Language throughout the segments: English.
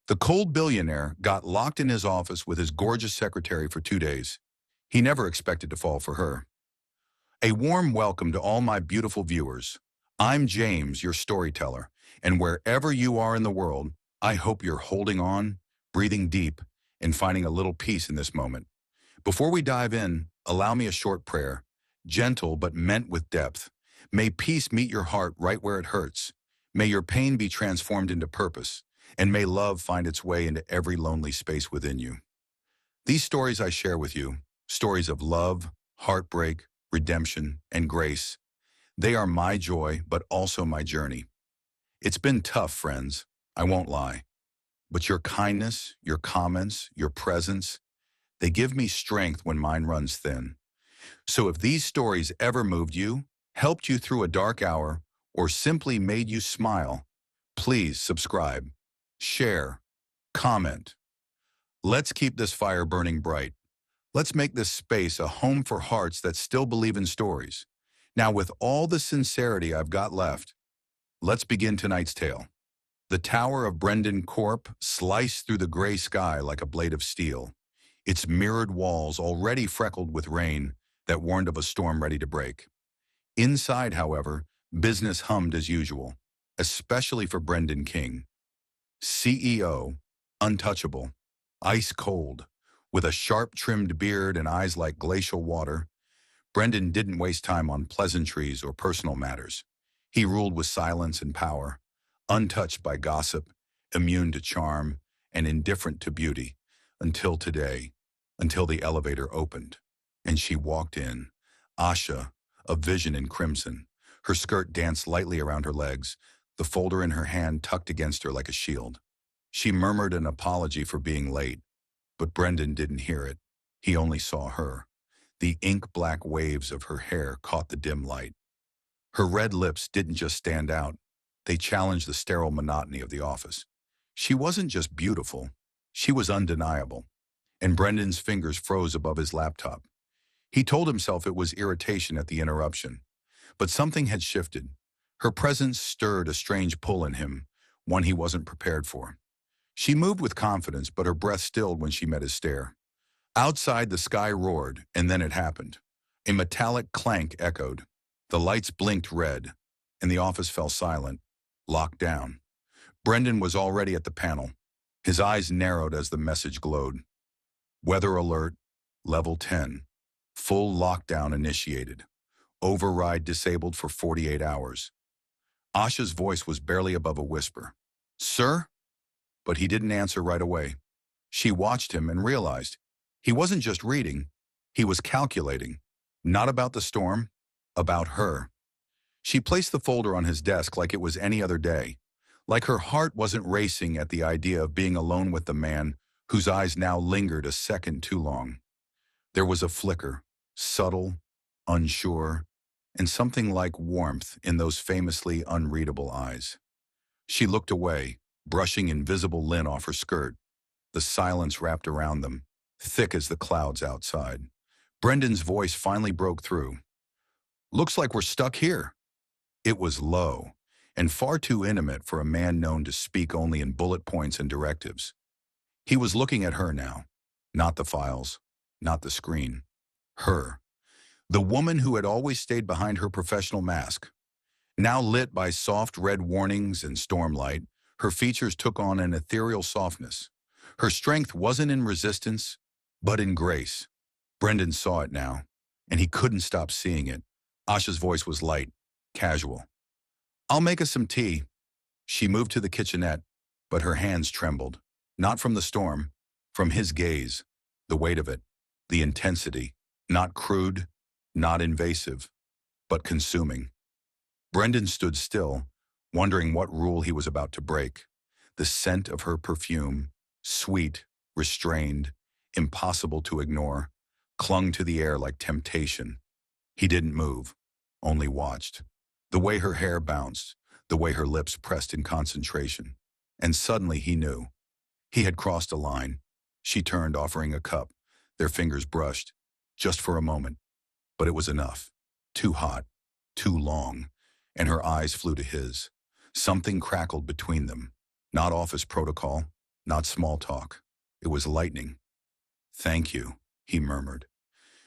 The cold billionaire got locked in his office with his gorgeous secretary for 2 days. He never expected to fall for her. A warm welcome to all my beautiful viewers. I'm James, your storyteller, and wherever you are in the world, I hope you're holding on, breathing deep, and finding a little peace in this moment. Before we dive in, allow me a short prayer, gentle but meant with depth. May peace meet your heart right where it hurts. May your pain be transformed into purpose, and may love find its way into every lonely space within you. These stories I share with you, stories of love, heartbreak, redemption, and grace, they are my joy, but also my journey. It's been tough, friends, I won't lie. But your kindness, your comments, your presence, they give me strength when mine runs thin. So if these stories ever moved you, helped you through a dark hour, or simply made you smile, please subscribe, share, comment. Let's keep this fire burning bright. Let's make this space a home for hearts that still believe in stories. Now, with all the sincerity I've got left, let's begin tonight's tale. The Tower of Brendan Corp sliced through the gray sky like a blade of steel, its mirrored walls already freckled with rain that warned of a storm ready to break. Inside, however, business hummed as usual, especially for Brendan King. CEO, untouchable, ice cold, with a sharp-trimmed beard and eyes like glacial water, Brendan didn't waste time on pleasantries or personal matters. He ruled with silence and power, untouched by gossip, immune to charm, and indifferent to beauty, until today, until the elevator opened, and she walked in, Asha, a vision in crimson. Her skirt danced lightly around her legs, the folder in her hand tucked against her like a shield. She murmured an apology for being late, but Brendan didn't hear it. He only saw her. The ink-black waves of her hair caught the dim light. Her red lips didn't just stand out. They challenged the sterile monotony of the office. She wasn't just beautiful. She was undeniable. And Brendan's fingers froze above his laptop. He told himself it was irritation at the interruption. But something had shifted. Her presence stirred a strange pull in him, one he wasn't prepared for. She moved with confidence, but her breath stilled when she met his stare. Outside, the sky roared, and then it happened. A metallic clank echoed. The lights blinked red, and the office fell silent, locked down. Brendan was already at the panel. His eyes narrowed as the message glowed. Weather alert, level 10. Full lockdown initiated. Override disabled for 48 hours. Asha's voice was barely above a whisper. Sir? But he didn't answer right away. She watched him and realized he wasn't just reading, he was calculating. Not about the storm, about her. She placed the folder on his desk like it was any other day, like her heart wasn't racing at the idea of being alone with the man whose eyes now lingered a second too long. There was a flicker, subtle, unsure, and something like warmth in those famously unreadable eyes. She looked away, brushing invisible lint off her skirt. The silence wrapped around them, thick as the clouds outside. Brendan's voice finally broke through. Looks like we're stuck here. It was low, and far too intimate for a man known to speak only in bullet points and directives. He was looking at her now, not the files, not the screen. Her. The woman who had always stayed behind her professional mask. Now lit by soft red warnings and stormlight, her features took on an ethereal softness. Her strength wasn't in resistance, but in grace. Brendan saw it now, and he couldn't stop seeing it. Asha's voice was light, casual. I'll make us some tea. She moved to the kitchenette, but her hands trembled. Not from the storm, from his gaze, the weight of it, the intensity, not crude, not invasive, but consuming. Brendan stood still, wondering what rule he was about to break. The scent of her perfume, sweet, restrained, impossible to ignore, clung to the air like temptation. He didn't move, only watched. The way her hair bounced, the way her lips pressed in concentration. And suddenly he knew. He had crossed a line. She turned, offering a cup. Their fingers brushed, just for a moment. But it was enough. Too hot, too long, and her eyes flew to his. Something crackled between them. Not office protocol, Not small talk. It was lightning. "Thank you," he murmured.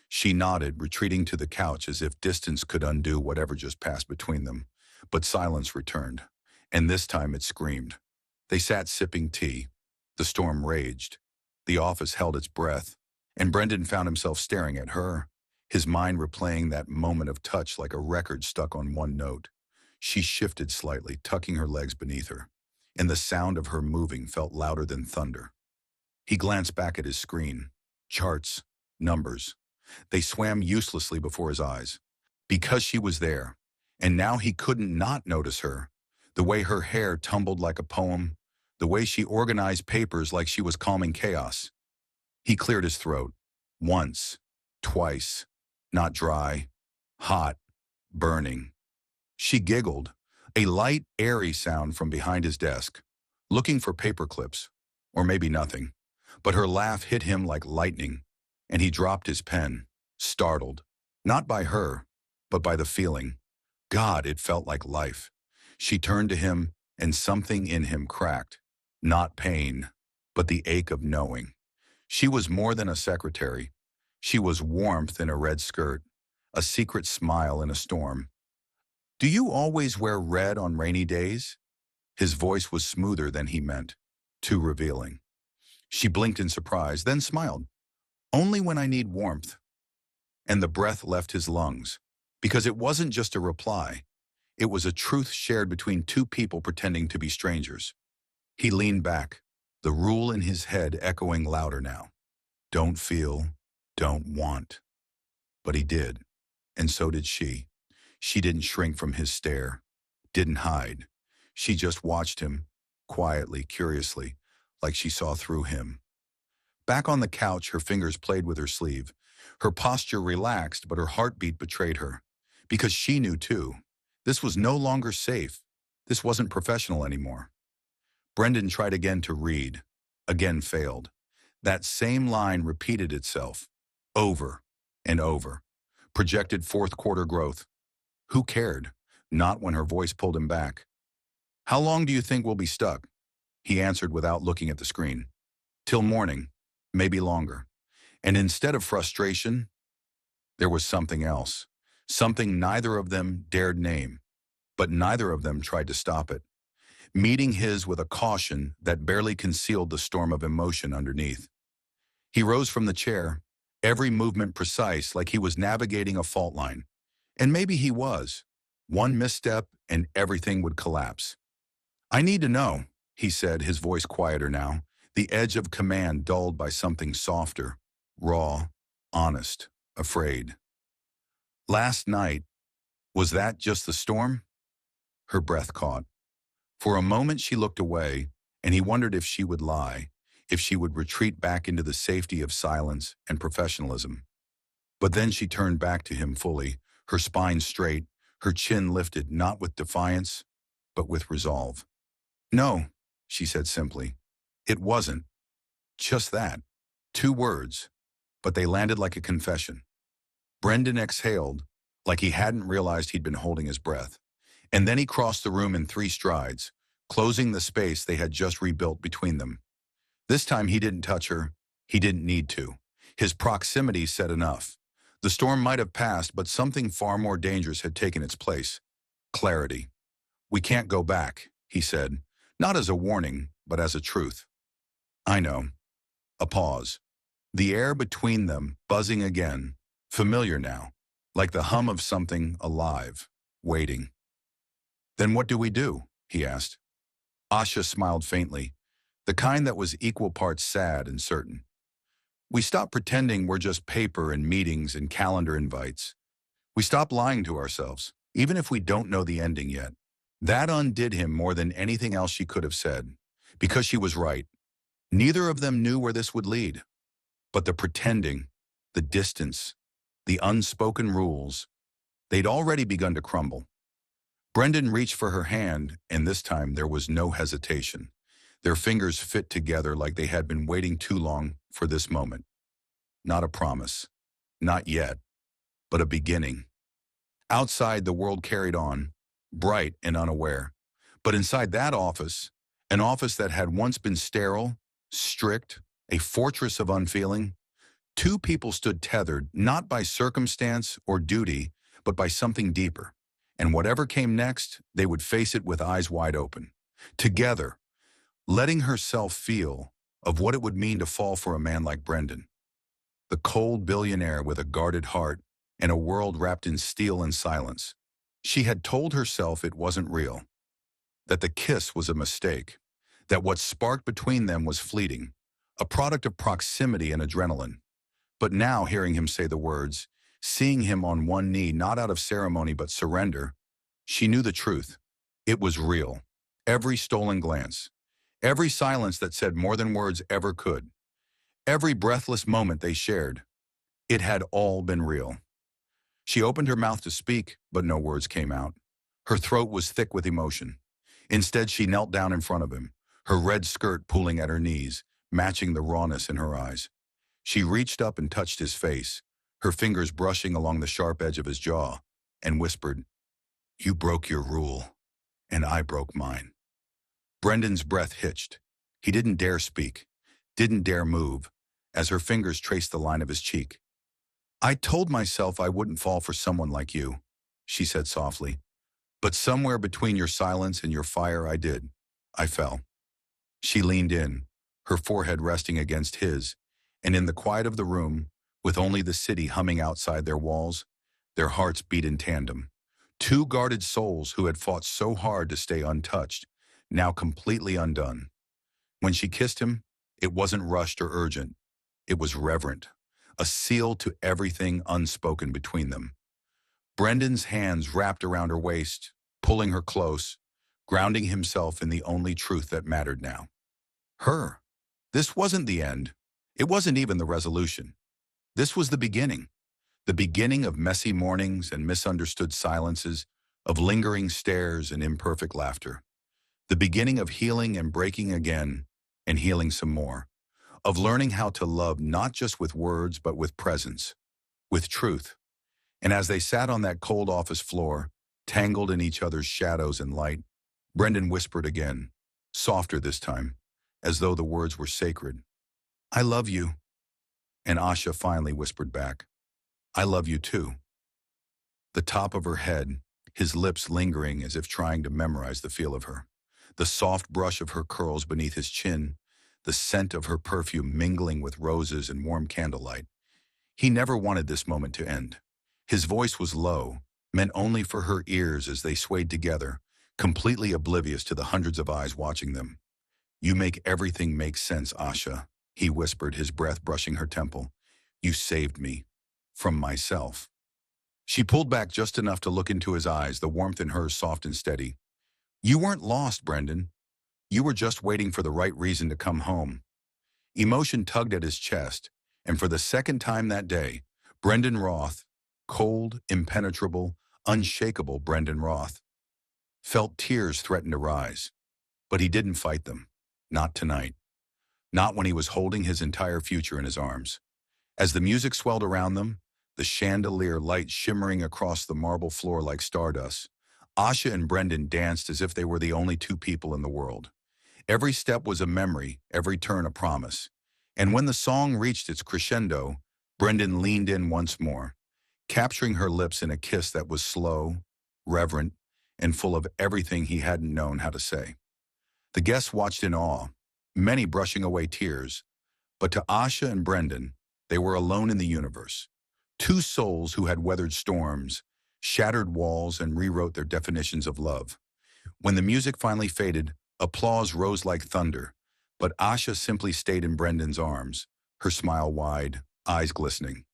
She nodded, retreating to the couch as if distance could undo whatever just passed between them. But silence returned, and this time it screamed. They sat sipping tea. The storm raged. The office held its breath, and Brendan found himself staring at her, his mind replaying that moment of touch like a record stuck on one note. She shifted slightly, tucking her legs beneath her, and the sound of her moving felt louder than thunder. He glanced back at his screen. Charts, numbers. They swam uselessly before his eyes. Because she was there, and now he couldn't not notice her. The way her hair tumbled like a poem, the way she organized papers like she was calming chaos. He cleared his throat. Once, twice, not dry, hot, burning. She giggled, a light, airy sound from behind his desk, looking for paper clips, or maybe nothing. But her laugh hit him like lightning, and he dropped his pen, startled, not by her, but by the feeling. God, it felt like life. She turned to him, and something in him cracked. Not pain, but the ache of knowing. She was more than a secretary. She was warmth in a red skirt, a secret smile in a storm. "Do you always wear red on rainy days?" His voice was smoother than he meant, too revealing. She blinked in surprise, then smiled. "Only when I need warmth." And the breath left his lungs, because it wasn't just a reply. It was a truth shared between two people pretending to be strangers. He leaned back, the rule in his head echoing louder now. Don't feel, don't want. But he did, and so did she. She didn't shrink from his stare, didn't hide. She just watched him, quietly, curiously, like she saw through him. Back on the couch, her fingers played with her sleeve. Her posture relaxed, but her heartbeat betrayed her. Because she knew too. This was no longer safe. This wasn't professional anymore. Brendan tried again to read, again failed. That same line repeated itself, over and over. Projected fourth quarter growth. Who cared? Not when her voice pulled him back. "How long do you think we'll be stuck?" He answered without looking at the screen. "Till morning, maybe longer." And instead of frustration, there was something else. Something neither of them dared name, but neither of them tried to stop it. Meeting his with a caution that barely concealed the storm of emotion underneath. He rose from the chair, every movement precise like he was navigating a fault line. And maybe he was. One misstep and everything would collapse. "I need to know," he said, his voice quieter now, the edge of command dulled by something softer, raw, honest, afraid. "Last night, was that just the storm?" Her breath caught. For a moment she looked away, and he wondered if she would lie, if she would retreat back into the safety of silence and professionalism. But then she turned back to him fully, her spine straight, her chin lifted, not with defiance, but with resolve. "No," she said simply. "It wasn't. Just that." 2 words, but they landed like a confession. Brendan exhaled, like he hadn't realized he'd been holding his breath. And then he crossed the room in 3 strides, closing the space they had just rebuilt between them. This time he didn't touch her. He didn't need to. His proximity said enough. The storm might have passed, but something far more dangerous had taken its place. Clarity. "We can't go back," he said, not as a warning, but as a truth. "I know." A pause. The air between them buzzing again, familiar now, like the hum of something alive, waiting. "Then what do we do?" he asked. Asha smiled faintly, the kind that was equal parts sad and certain. "We stop pretending we're just paper and meetings and calendar invites. We stop lying to ourselves, even if we don't know the ending yet." That undid him more than anything else she could have said, because she was right. Neither of them knew where this would lead. But the pretending, the distance, the unspoken rules, they'd already begun to crumble. Brendan reached for her hand, and this time there was no hesitation. Their fingers fit together like they had been waiting too long for this moment. Not a promise. Not yet. But a beginning. Outside, the world carried on, bright and unaware. But inside that office, an office that had once been sterile, strict, a fortress of unfeeling. Two people stood tethered not by circumstance or duty, but by something deeper. And whatever came next, they would face it with eyes wide open. Together, letting herself feel of what it would mean to fall for a man like Brendan. The cold billionaire with a guarded heart and a world wrapped in steel and silence. She had told herself it wasn't real, that the kiss was a mistake, that what sparked between them was fleeting, a product of proximity and adrenaline. But now, hearing him say the words, seeing him on one knee, not out of ceremony but surrender, she knew the truth. It was real. Every stolen glance, every silence that said more than words ever could, every breathless moment they shared, it had all been real. She opened her mouth to speak, but no words came out. Her throat was thick with emotion. Instead, she knelt down in front of him, her red skirt pooling at her knees, matching the rawness in her eyes. She reached up and touched his face, her fingers brushing along the sharp edge of his jaw, and whispered, "You broke your rule, and I broke mine." Brendan's breath hitched. He didn't dare speak, didn't dare move, as her fingers traced the line of his cheek. "I told myself I wouldn't fall for someone like you," she said softly. "But somewhere between your silence and your fire, I did. I fell." She leaned in, her forehead resting against his, and in the quiet of the room, with only the city humming outside their walls, their hearts beat in tandem. Two guarded souls who had fought so hard to stay untouched, now completely undone. When she kissed him, it wasn't rushed or urgent. It was reverent, a seal to everything unspoken between them. Brendan's hands wrapped around her waist, pulling her close, grounding himself in the only truth that mattered now. Her. This wasn't the end. It wasn't even the resolution. This was the beginning of messy mornings and misunderstood silences, of lingering stares and imperfect laughter. The beginning of healing and breaking again, and healing some more. Of learning how to love not just with words, but with presence, with truth. And as they sat on that cold office floor, tangled in each other's shadows and light, Brendan whispered again, softer this time, as though the words were sacred. "I love you." And Asha finally whispered back, "I love you too." The top of her head, his lips lingering as if trying to memorize the feel of her. The soft brush of her curls beneath his chin, the scent of her perfume mingling with roses and warm candlelight. He never wanted this moment to end. His voice was low, meant only for her ears as they swayed together, completely oblivious to the hundreds of eyes watching them. "You make everything make sense, Asha," he whispered, his breath brushing her temple. "You saved me. From myself." She pulled back just enough to look into his eyes, the warmth in hers soft and steady. "You weren't lost, Brendan. You were just waiting for the right reason to come home." Emotion tugged at his chest, and for the second time that day, Brendan Roth, cold, impenetrable, unshakable Brendan Roth, felt tears threaten to rise. But he didn't fight them. Not tonight. Not when he was holding his entire future in his arms. As the music swelled around them, the chandelier light shimmering across the marble floor like stardust, Asha and Brendan danced as if they were the only two people in the world. Every step was a memory, every turn a promise. And when the song reached its crescendo, Brendan leaned in once more, capturing her lips in a kiss that was slow, reverent, and full of everything he hadn't known how to say. The guests watched in awe, many brushing away tears, but to Asha and Brendan, they were alone in the universe. Two souls who had weathered storms, shattered walls, and rewrote their definitions of love. When the music finally faded, applause rose like thunder, but Asha simply stayed in Brendan's arms, her smile wide, eyes glistening.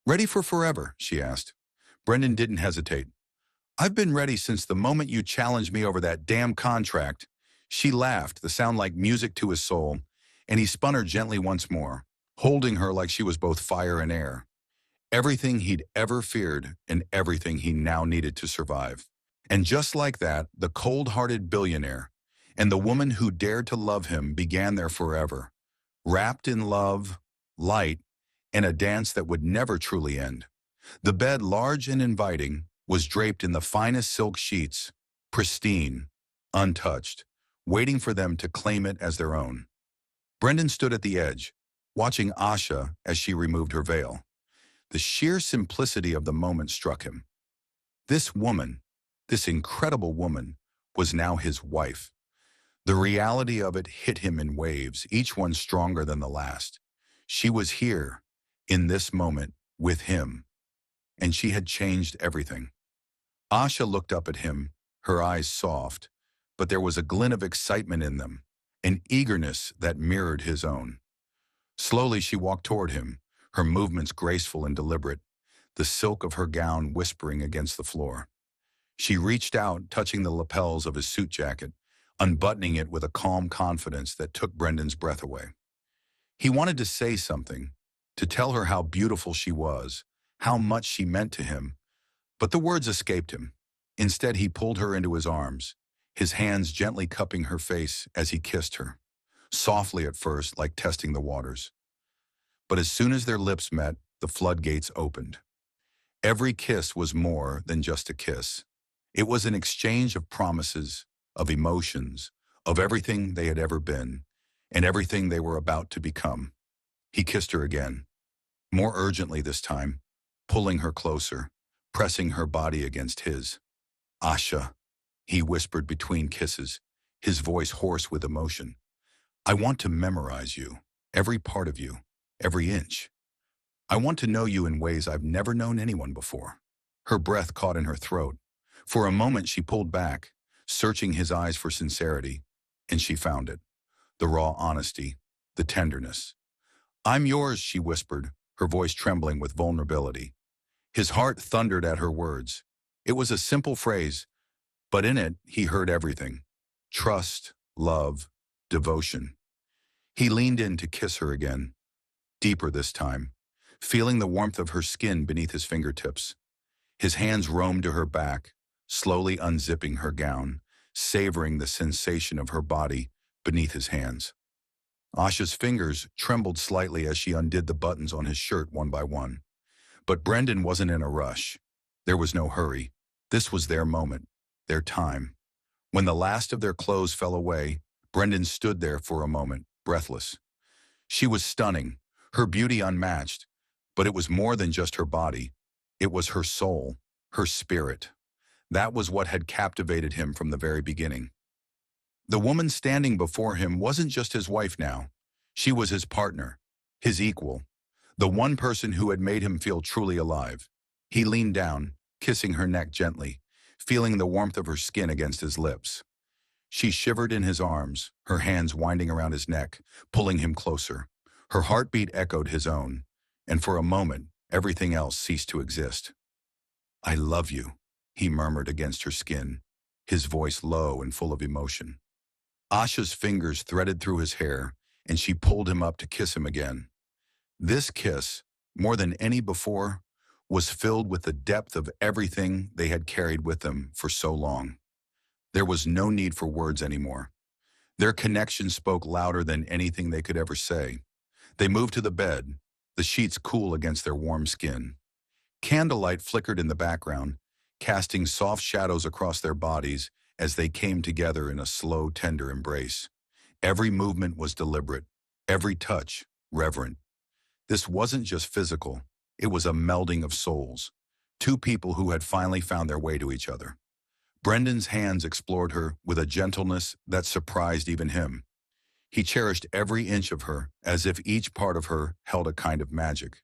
"Ready for forever?" she asked. Brendan didn't hesitate. "I've been ready since the moment you challenged me over that damn contract." She laughed, the sound like music to his soul, and he spun her gently once more, holding her like she was both fire and air. Everything he'd ever feared and everything he now needed to survive. And just like that, the cold-hearted billionaire and the woman who dared to love him began their forever, wrapped in love, light, and a dance that would never truly end. The bed, large and inviting, was draped in the finest silk sheets, pristine, untouched, waiting for them to claim it as their own. Brendan stood at the edge, watching Asha as she removed her veil. The sheer simplicity of the moment struck him. This woman, this incredible woman, was now his wife. The reality of it hit him in waves, each one stronger than the last. She was here, in this moment, with him, and she had changed everything. Asha looked up at him, her eyes soft, but there was a glint of excitement in them, an eagerness that mirrored his own. Slowly she walked toward him, her movements graceful and deliberate, the silk of her gown whispering against the floor. She reached out, touching the lapels of his suit jacket, unbuttoning it with a calm confidence that took Brendan's breath away. He wanted to say something, to tell her how beautiful she was, how much she meant to him, but the words escaped him. Instead, he pulled her into his arms, his hands gently cupping her face as he kissed her, softly at first, like testing the waters. But as soon as their lips met, the floodgates opened. Every kiss was more than just a kiss. It was an exchange of promises, of emotions, of everything they had ever been, and everything they were about to become. He kissed her again, more urgently this time, pulling her closer, pressing her body against his. "Asha," he whispered between kisses, his voice hoarse with emotion. "I want to memorize you, every part of you, every inch. I want to know you in ways I've never known anyone before." Her breath caught in her throat. For a moment she pulled back, searching his eyes for sincerity, and she found it. The raw honesty, the tenderness. "I'm yours," she whispered, her voice trembling with vulnerability. His heart thundered at her words. It was a simple phrase, but in it he heard everything. Trust, love, devotion. He leaned in to kiss her again, deeper this time, feeling the warmth of her skin beneath his fingertips. His hands roamed to her back, slowly unzipping her gown, savoring the sensation of her body beneath his hands. Asha's fingers trembled slightly as she undid the buttons on his shirt one by one. But Brendan wasn't in a rush. There was no hurry. This was their moment, their time. When the last of their clothes fell away, Brendan stood there for a moment, breathless. She was stunning, her beauty unmatched, but it was more than just her body. It was her soul, her spirit. That was what had captivated him from the very beginning. The woman standing before him wasn't just his wife now. She was his partner, his equal, the one person who had made him feel truly alive. He leaned down, kissing her neck gently, feeling the warmth of her skin against his lips. She shivered in his arms, her hands winding around his neck, pulling him closer. Her heartbeat echoed his own, and for a moment, everything else ceased to exist. "I love you," he murmured against her skin, his voice low and full of emotion. Asha's fingers threaded through his hair, and she pulled him up to kiss him again. This kiss, more than any before, was filled with the depth of everything they had carried with them for so long. There was no need for words anymore. Their connection spoke louder than anything they could ever say. They moved to the bed, the sheets cool against their warm skin. Candlelight flickered in the background, casting soft shadows across their bodies as they came together in a slow, tender embrace. Every movement was deliberate, every touch reverent. This wasn't just physical, it was a melding of souls, two people who had finally found their way to each other. Brendan's hands explored her with a gentleness that surprised even him. He cherished every inch of her as if each part of her held a kind of magic.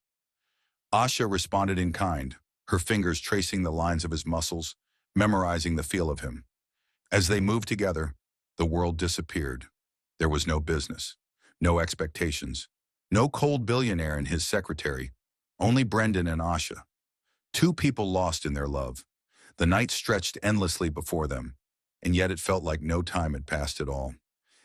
Asha responded in kind, her fingers tracing the lines of his muscles, memorizing the feel of him. As they moved together, the world disappeared. There was no business, no expectations, no cold billionaire and his secretary, only Brendan and Asha. Two people lost in their love. The night stretched endlessly before them, and yet it felt like no time had passed at all.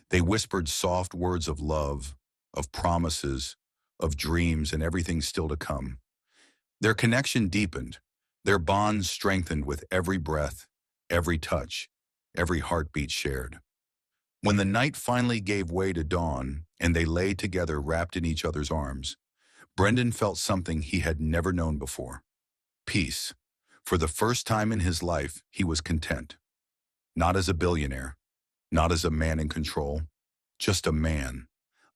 They whispered soft words of love, of promises, of dreams, and everything still to come. Their connection deepened, their bonds strengthened with every breath, every touch, every heartbeat shared. When the night finally gave way to dawn and they lay together wrapped in each other's arms, Brendan felt something he had never known before. Peace. For the first time in his life, he was content. Not as a billionaire, not as a man in control, just a man.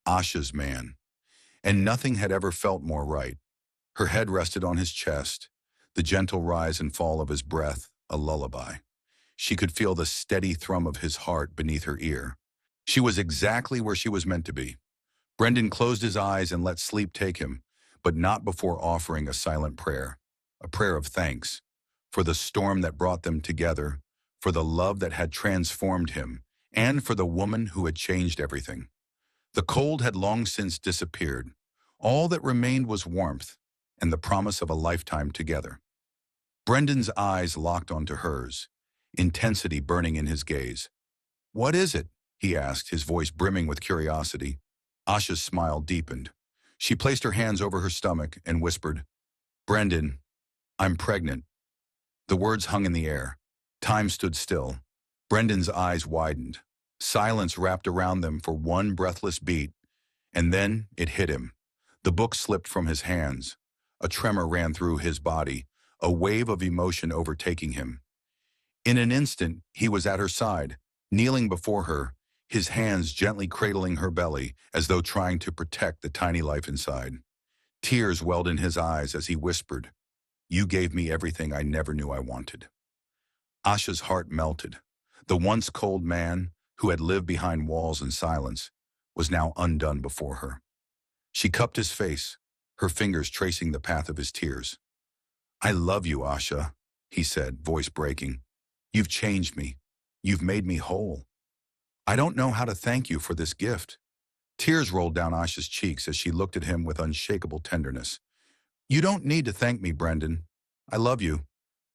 Asha's man. And nothing had ever felt more right. Her head rested on his chest, the gentle rise and fall of his breath, a lullaby. She could feel the steady thrum of his heart beneath her ear. She was exactly where she was meant to be. Brendan closed his eyes and let sleep take him, but not before offering a silent prayer, a prayer of thanks, for the storm that brought them together, for the love that had transformed him, and for the woman who had changed everything. The cold had long since disappeared. All that remained was warmth and the promise of a lifetime together. Brendan's eyes locked onto hers, intensity burning in his gaze. "What is it?" he asked, his voice brimming with curiosity. Asha's smile deepened. She placed her hands over her stomach and whispered, "Brendan, I'm pregnant." The words hung in the air. Time stood still. Brendan's eyes widened. Silence wrapped around them for one breathless beat, and then it hit him. The book slipped from his hands. A tremor ran through his body, a wave of emotion overtaking him. In an instant, he was at her side, kneeling before her, his hands gently cradling her belly as though trying to protect the tiny life inside. Tears welled in his eyes as he whispered, "You gave me everything I never knew I wanted." Asha's heart melted. The once cold man, who had lived behind walls in silence, was now undone before her. She cupped his face, her fingers tracing the path of his tears. "I love you, Asha," he said, voice breaking. "You've changed me. You've made me whole. I don't know how to thank you for this gift." Tears rolled down Asha's cheeks as she looked at him with unshakable tenderness. "You don't need to thank me, Brendan. I love you.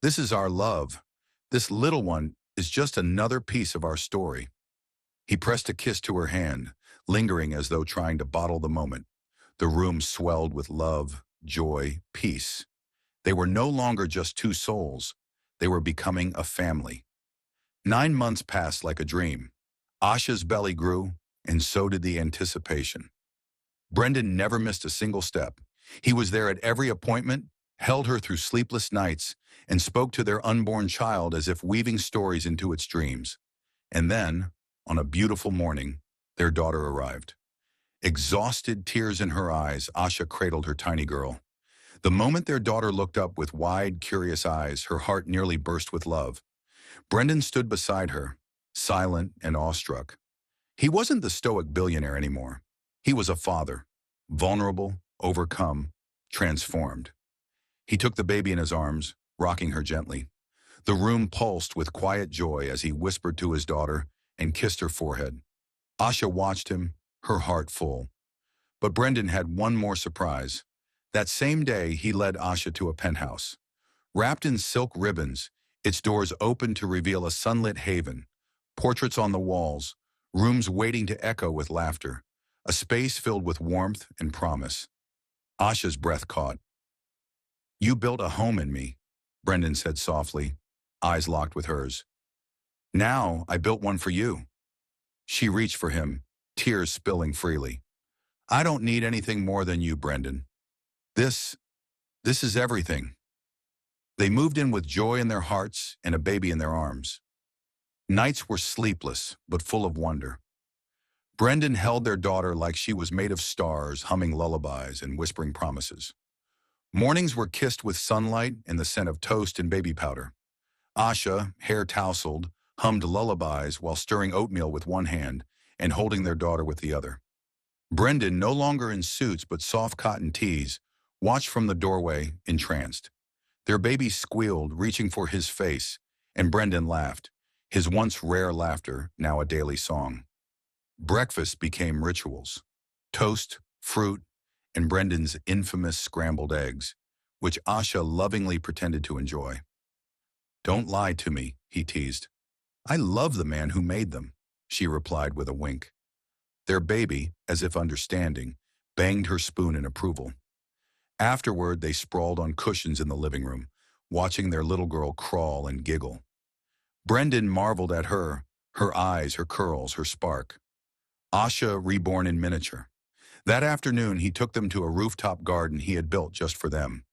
This is our love. This little one is just another piece of our story." He pressed a kiss to her hand, lingering as though trying to bottle the moment. The room swelled with love, joy, peace. They were no longer just two souls. They were becoming a family. 9 months passed like a dream. Asha's belly grew, and so did the anticipation. Brendan never missed a single step. He was there at every appointment, held her through sleepless nights, and spoke to their unborn child as if weaving stories into its dreams. And then, on a beautiful morning, their daughter arrived. Exhausted, tears in her eyes, Asha cradled her tiny girl. The moment their daughter looked up with wide, curious eyes, her heart nearly burst with love. Brendan stood beside her, silent and awestruck. He wasn't the stoic billionaire anymore. He was a father, vulnerable, overcome, transformed. He took the baby in his arms, rocking her gently. The room pulsed with quiet joy as he whispered to his daughter and kissed her forehead. Asha watched him, her heart full. But Brendan had one more surprise. That same day, he led Asha to a penthouse. Wrapped in silk ribbons, its doors opened to reveal a sunlit haven, portraits on the walls, rooms waiting to echo with laughter, a space filled with warmth and promise. Asha's breath caught. "You built a home in me," Brendan said softly, eyes locked with hers. "Now I built one for you." She reached for him, tears spilling freely. "I don't need anything more than you, Brendan. This is everything." They moved in with joy in their hearts and a baby in their arms. Nights were sleepless, but full of wonder. Brendan held their daughter like she was made of stars, humming lullabies and whispering promises. Mornings were kissed with sunlight and the scent of toast and baby powder. Asha, hair tousled, hummed lullabies while stirring oatmeal with one hand and holding their daughter with the other. Brendan, no longer in suits but soft cotton tees, watched from the doorway, entranced. Their baby squealed, reaching for his face, and Brendan laughed, his once rare laughter now a daily song. Breakfast became rituals. Toast, fruit, and Brendan's infamous scrambled eggs, which Asha lovingly pretended to enjoy. "Don't lie to me," he teased. "I love the man who made them," she replied with a wink. Their baby, as if understanding, banged her spoon in approval. Afterward, they sprawled on cushions in the living room, watching their little girl crawl and giggle. Brendan marveled at her eyes, her curls, her spark. Asha reborn in miniature. That afternoon, he took them to a rooftop garden he had built just for them.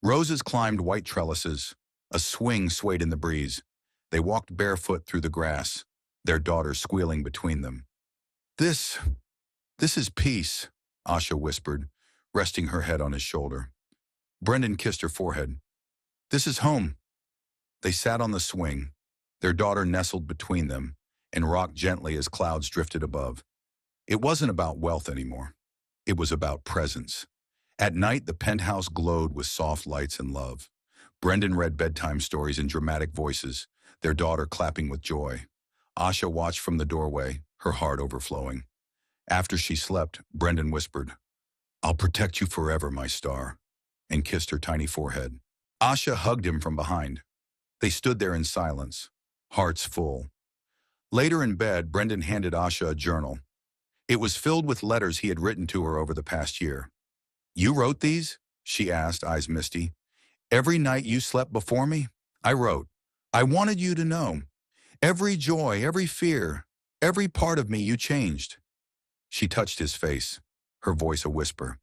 Roses climbed white trellises. A swing swayed in the breeze. They walked barefoot through the grass, their daughter squealing between them. This This is peace, Asha whispered, resting her head on his shoulder. Brendan kissed her forehead. This is home. They sat on the swing, their daughter nestled between them, and rocked gently as clouds drifted above. It wasn't about wealth anymore. It was about presence. At night, the penthouse glowed with soft lights and love. Brendan read bedtime stories in dramatic voices, their daughter clapping with joy. Asha watched from the doorway, her heart overflowing. After she slept, Brendan whispered, I'll protect you forever, my star, and kissed her tiny forehead. Asha hugged him from behind. They stood there in silence, hearts full. Later in bed, Brendan handed Asha a journal. It was filled with letters he had written to her over the past year. You wrote these? She asked, eyes misty. Every night you slept before me? I wrote. I wanted you to know. Every joy, every fear, every part of me you changed. She touched his face, her voice a whisper.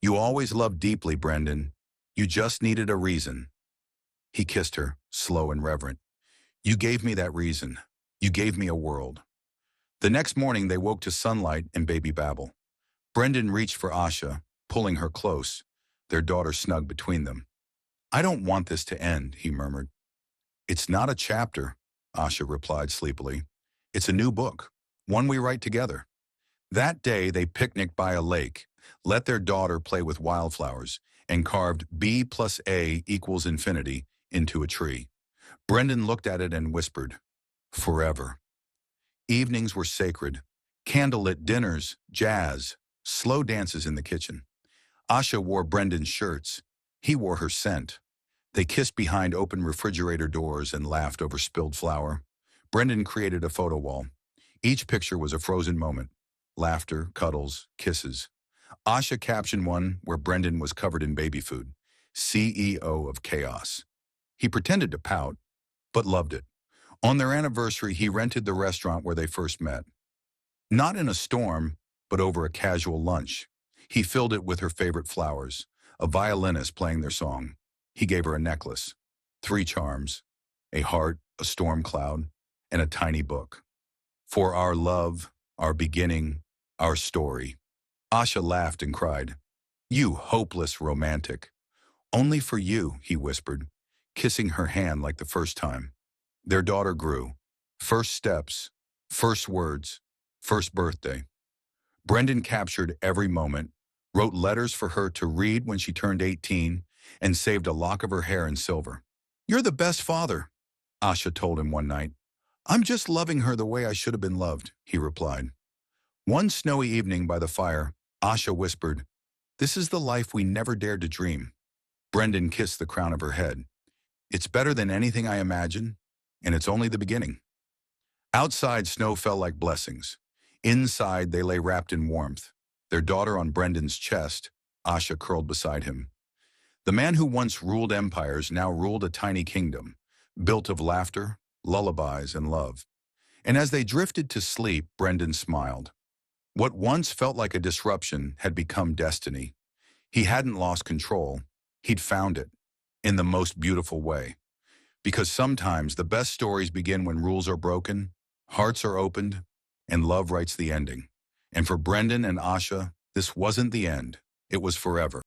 You always loved deeply, Brendan. You just needed a reason. He kissed her, slow and reverent. You gave me that reason. You gave me a world. The next morning they woke to sunlight and baby babble. Brendan reached for Asha, pulling her close, their daughter snug between them. I don't want this to end, he murmured. It's not a chapter, Asha replied sleepily. It's a new book, one we write together. That day they picnicked by a lake, let their daughter play with wildflowers, and carved B plus A equals infinity into a tree. Brendan looked at it and whispered, forever. Evenings were sacred, candlelit dinners, jazz, slow dances in the kitchen. Asha wore Brendan's shirts. He wore her scent. They kissed behind open refrigerator doors and laughed over spilled flour. Brendan created a photo wall. Each picture was a frozen moment. Laughter, cuddles, kisses. Asha captioned one where Brendan was covered in baby food. CEO of chaos. He pretended to pout, but loved it. On their anniversary, he rented the restaurant where they first met. Not in a storm, but over a casual lunch. He filled it with her favorite flowers, a violinist playing their song. He gave her a necklace, 3 charms, a heart, a storm cloud, and a tiny book. For our love, our beginning, our story. Asha laughed and cried, You hopeless romantic. Only for you, he whispered, kissing her hand like the first time. Their daughter grew. First steps, first words, first birthday. Brendan captured every moment, wrote letters for her to read when she turned 18, and saved a lock of her hair in silver. You're the best father, Asha told him one night. I'm just loving her the way I should have been loved, he replied. One snowy evening by the fire, Asha whispered, This is the life we never dared to dream. Brendan kissed the crown of her head. It's better than anything I imagined, and it's only the beginning. Outside, snow fell like blessings. Inside, they lay wrapped in warmth, their daughter on Brendan's chest, Asha curled beside him. The man who once ruled empires now ruled a tiny kingdom, built of laughter, lullabies, and love. And as they drifted to sleep, Brendan smiled. What once felt like a disruption had become destiny. He hadn't lost control. He'd found it, in the most beautiful way. Because sometimes the best stories begin when rules are broken, hearts are opened, and love writes the ending. And for Brendan and Asha, this wasn't the end. It was forever.